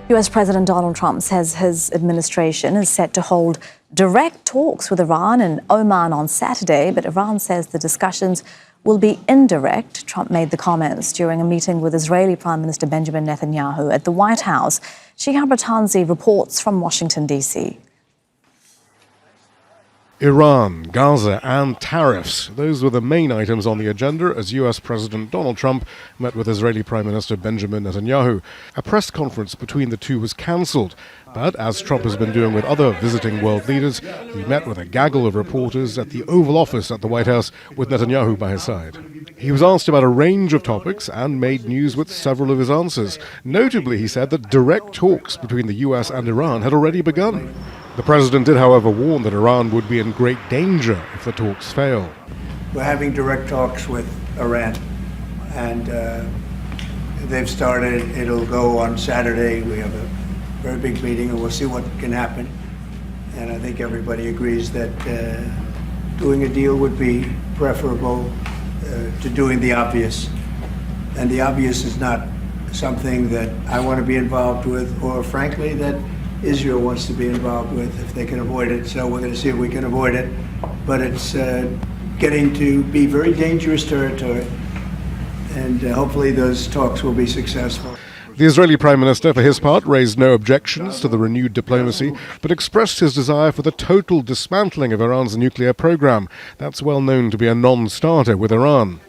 US President Donald Trump says his administration is set to hold direct talks with Iran and Oman on Saturday, but Iran says the discussions will be indirect. Trump made the comments during a meeting with Israeli Prime Minister Benjamin Netanyahu at the White House. Shihab Ratanzi reports from Washington, D.C. Iran, Gaza and tariffs. Those were the main items on the agenda as US President Donald Trump met with Israeli Prime Minister Benjamin Netanyahu. A press conference between the two was cancelled, but as Trump has been doing with other visiting world leaders, he met with a gaggle of reporters at the Oval Office at the White House with Netanyahu by his side. He was asked about a range of topics and made news with several of his answers. Notably, he said that direct talks between the US and Iran had already begun. The president did, however, warn that Iran would be in great danger if the talks fail. We're having direct talks with Iran, and they've started. It'll go on Saturday. We have a very big meeting, and we'll see what can happen. And I think everybody agrees that doing a deal would be preferable to doing the obvious. And the obvious is not something that I want to be involved with, or frankly, that Israel wants to be involved with if they can avoid it. So we're going to see if we can avoid it. But it's getting to be very dangerous territory. And hopefully those talks will be successful. The Israeli Prime Minister, for his part, raised no objections to the renewed diplomacy, but expressed his desire for the total dismantling of Iran's nuclear program. That's well known to be a non-starter with Iran.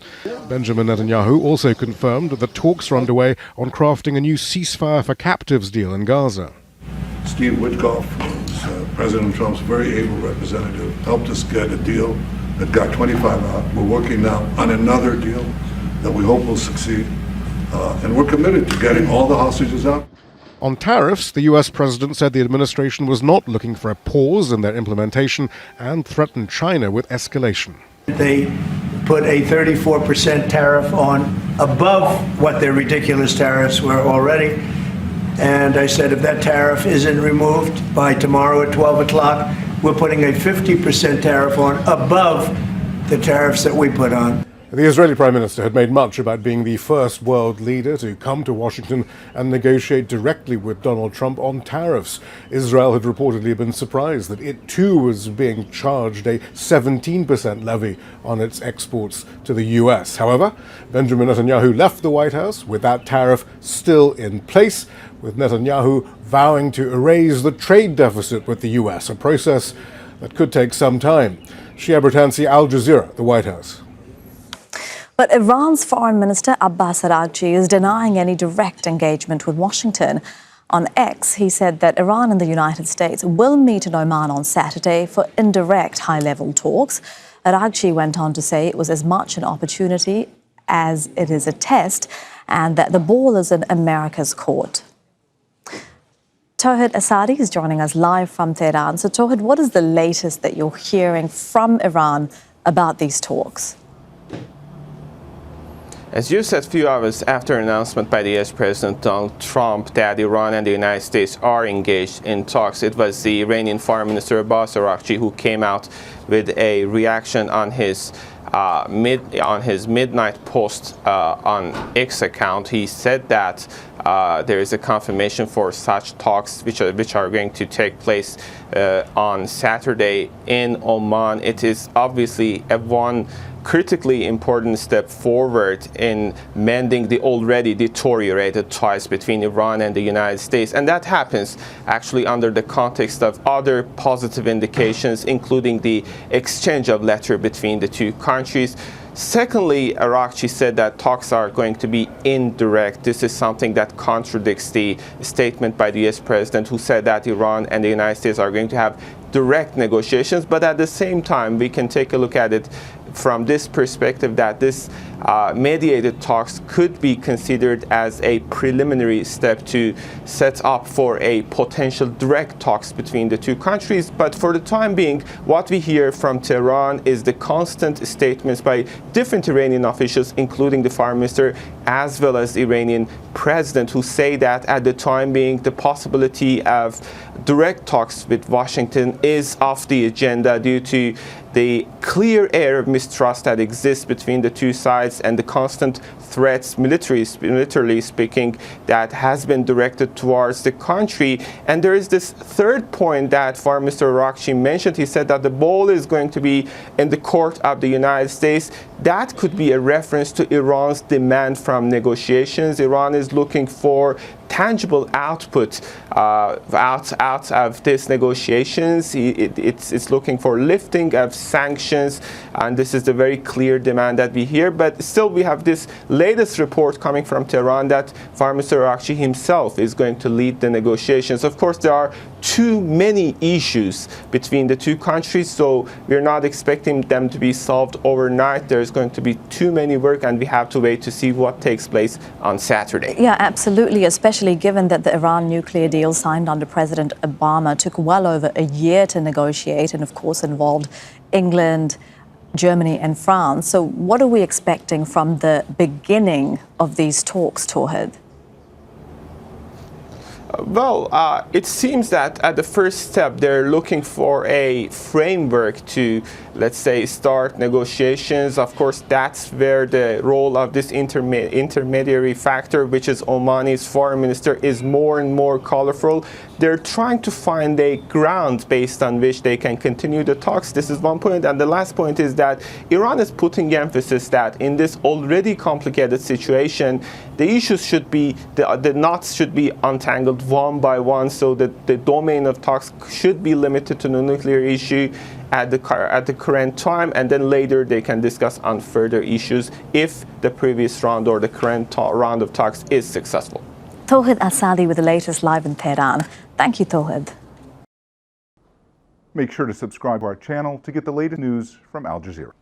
Benjamin Netanyahu also confirmed that the talks are underway on crafting a new ceasefire for captives deal in Gaza. Steve Witkoff, President Trump's very able representative, helped us get a deal that got 25 out. We're working now on another deal that we hope will succeed. And we're committed to getting all the hostages out. On tariffs, the US president said the administration was not looking for a pause in their implementation and threatened China with escalation. They put a 34% tariff on above what their ridiculous tariffs were already. And I said, if that tariff isn't removed by tomorrow at 12 o'clock, we're putting a 50% tariff on above the tariffs that we put on. The Israeli Prime Minister had made much about being the first world leader to come to Washington and negotiate directly with Donald Trump on tariffs. Israel had reportedly been surprised that it too was being charged a 17% levy on its exports to the US. However, Benjamin Netanyahu left the White House with that tariff still in place, with Netanyahu vowing to erase the trade deficit with the US, a process that could take some time. Shihab Ratanzi, Al Jazeera, the White House. But Iran's Foreign Minister Abbas Araghchi is denying any direct engagement with Washington. On X, he said that Iran and the United States will meet in Oman on Saturday for indirect high-level talks. Araghchi went on to say it was as much an opportunity as it is a test, and that the ball is in America's court. Tohid Asadi is joining us live from Tehran. So, Tohid, what is the latest that you're hearing from Iran about these talks? As you said, a few hours after announcement by the US President Donald Trump that Iran and the United States are engaged in talks, it was the Iranian Foreign Minister Abbas Araghchi who came out with a reaction on his midnight post on X account. He said that there is a confirmation for such talks which are going to take place on Saturday in Oman. It is obviously one critically important step forward in mending the already deteriorated ties between Iran and the United States. And that happens actually under the context of other positive indications, including the exchange of letters between the two countries. Secondly, Araghchi said that talks are going to be indirect. This is something that contradicts the statement by the US President, who said that Iran and the United States are going to have direct negotiations. But at the same time, we can take a look at it from this perspective that this mediated talks could be considered as a preliminary step to set up for a potential direct talks between the two countries. But for the time being, what we hear from Tehran is the constant statements by different Iranian officials, including the Foreign Minister as well as the Iranian President, who say that at the time being the possibility of direct talks with Washington is off the agenda due to the clear air of mistrust that exists between the two sides and the constant threats, militarily speaking, that has been directed towards the country. And there is this third point that Foreign Minister Araghchi mentioned. He said that the ball is going to be in the court of the United States. That could be a reference to Iran's demand from negotiations. Iran is looking for tangible output out of these negotiations. It's looking for lifting of sanctions, and this is the very clear demand that we hear. But still, we have this latest report coming from Tehran that Foreign Minister Araghchi himself is going to lead the negotiations. Of course, there are too many issues between the two countries, so we're not expecting them to be solved overnight. There's going to be too many work, and we have to wait to see what takes place on Saturday. Yeah, absolutely, especially given that the Iran nuclear deal signed under President Obama took well over a year to negotiate and, of course, involved England, Germany and France. So what are we expecting from the beginning of these talks, Tohid? Well, it seems that at the first step, they're looking for a framework to, let's say, start negotiations. Of course, that's where the role of this intermediary factor, which is Omani's foreign minister, is more and more colorful. They're trying to find a ground based on which they can continue the talks. This is one point. And the last point is that Iran is putting emphasis that in this already complicated situation, the issues should be, the knots should be untangled one by one, so that the domain of talks should be limited to the nuclear issue at the current time, and then later they can discuss on further issues if the previous round or the current round of talks is successful. Tohid Asadi with the latest live in Tehran. Thank you, Tohid. Make sure to subscribe to our channel to get the latest news from Al Jazeera.